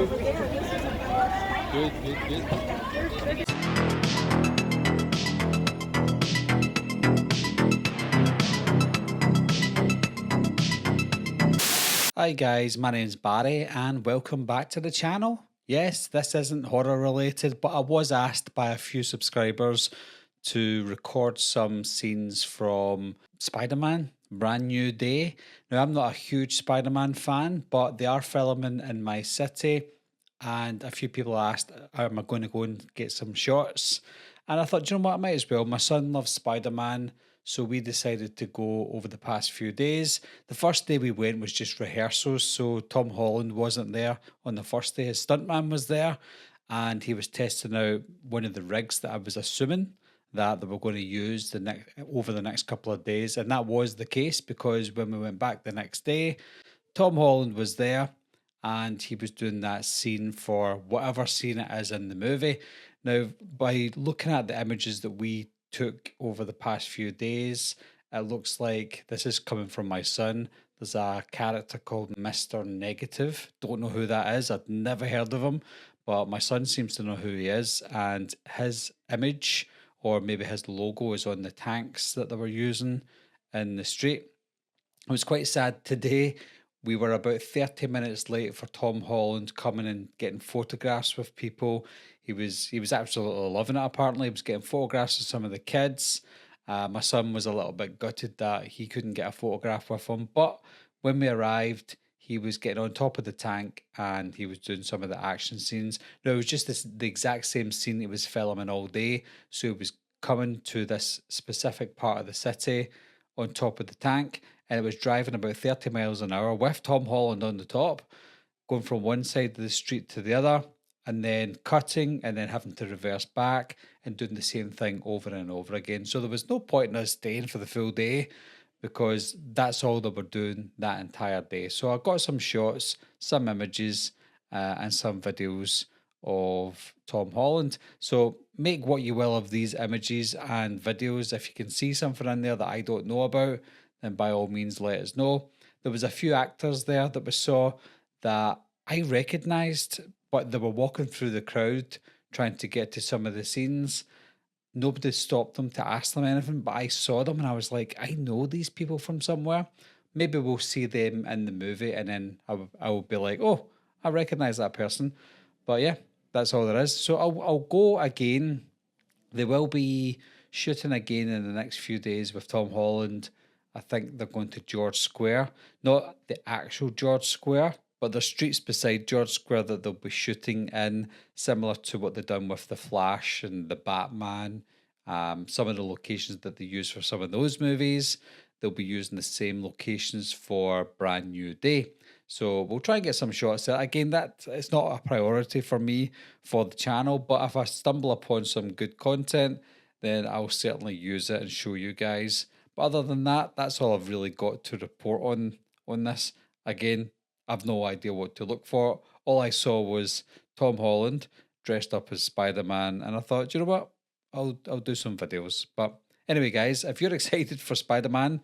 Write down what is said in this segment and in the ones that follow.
Good. Hi guys, my name's Barry and welcome back to the channel. Yes, this isn't horror related, but I was asked by a few subscribers to record some scenes from Spider-Man Brand New Day. Now, I'm not a huge Spider-Man fan, but they are filming in my city, and a few people asked, am I going to go and get some shots? And I thought, "Do you know what, I might as well. My son loves Spider-Man, so we decided to go over the past few days. The first day we went was just rehearsals, so Tom Holland wasn't there on the first day. His stuntman was there, and he was testing out one of the rigs that I was assuming that they were going to use over the next couple of days, and that was the case because when we went back the next day, Tom Holland was there and he was doing that scene for whatever scene it is in the movie. Now, by looking at the images that we took over the past few days, it looks like this is coming from my son. There's a character called Mr. Negative. Don't know who that is. I'd never heard of him, but my son seems to know who he is, and his image or maybe his logo is on the tanks that they were using in the street. It was quite sad today. We were about 30 minutes late for Tom Holland coming and getting photographs with people. He was absolutely loving it. Apparently, he was getting photographs of some of the kids. My son was a little bit gutted that he couldn't get a photograph with him. But when we arrived, he was getting on top of the tank and he was doing some of the action scenes. No, it was just the exact same scene he was filming all day. So he was coming to this specific part of the city on top of the tank, and it was driving about 30 miles an hour with Tom Holland on the top, going from one side of the street to the other, and then cutting and then having to reverse back and doing the same thing over and over again. So there was no point in us staying for the full day because that's all they were doing that entire day. So I got some shots, some images, and some videos of Tom Holland. So make what you will of these images and videos. If you can see something in there that I don't know about, then by all means let us know. There was a few actors there that we saw that I recognised, but they were walking through the crowd trying to get to some of the scenes. Nobody stopped them to ask them anything, but I saw them and I was like, I know these people from somewhere. Maybe we'll see them in the movie and then I will be like, oh, I recognise that person. But yeah, that's all there is. So I'll go again. They will be shooting again in the next few days with Tom Holland. I think they're going to George Square, not the actual George Square, but the streets beside George Square that they'll be shooting in, similar to what they've done with The Flash and The Batman. Some of the locations that they use for some of those movies, they'll be using the same locations for Brand New Day. So we'll try and get some shots there. Again, that it's not a priority for me for the channel, but if I stumble upon some good content, then I'll certainly use it and show you guys. But other than that, that's all I've really got to report on this. Again, I've no idea what to look for. All I saw was Tom Holland dressed up as Spider-Man, and I thought, you know what, I'll do some videos. But anyway, guys, if you're excited for Spider-Man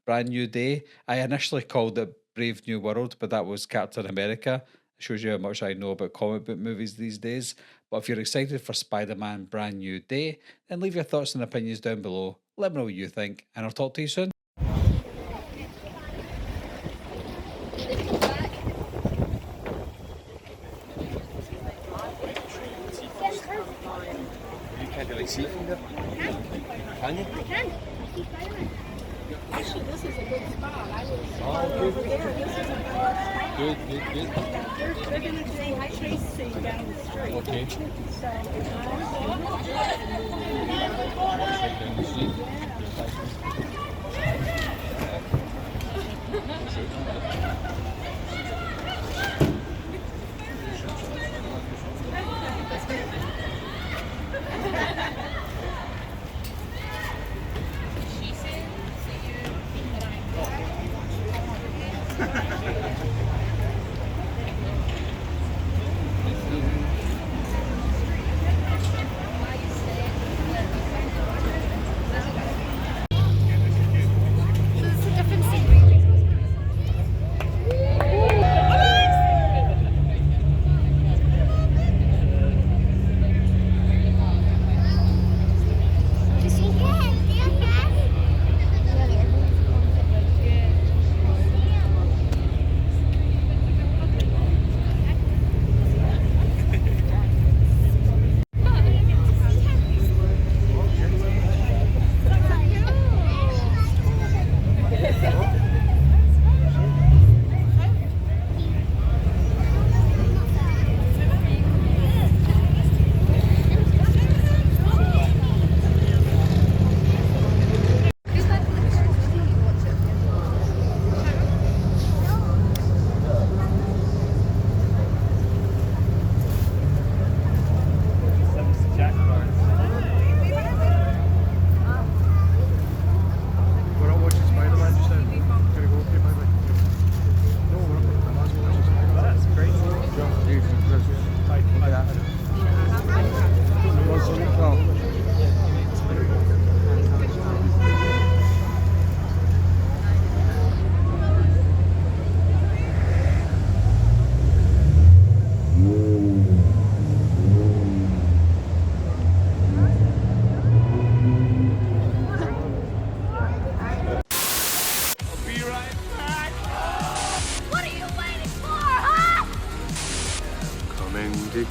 Brand New Day, I initially called it Brave New World, but that was Captain America. It shows you how much I know about comic book movies these days. But if you're excited for Spider-Man Brand New Day, then leave your thoughts and opinions down below. Let me know what you think, and I'll talk to you soon. You can't really see from there. Can you? I can. Actually, this is a good spot. I was Oh, over there. This is a good spot. Good. They're going to say hi, Tracy, down the street. Okay. So, Right down the street.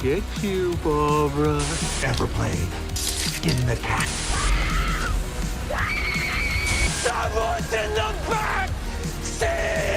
get you, Barbara. Ever played Skin the Cat? Someone's in the back! See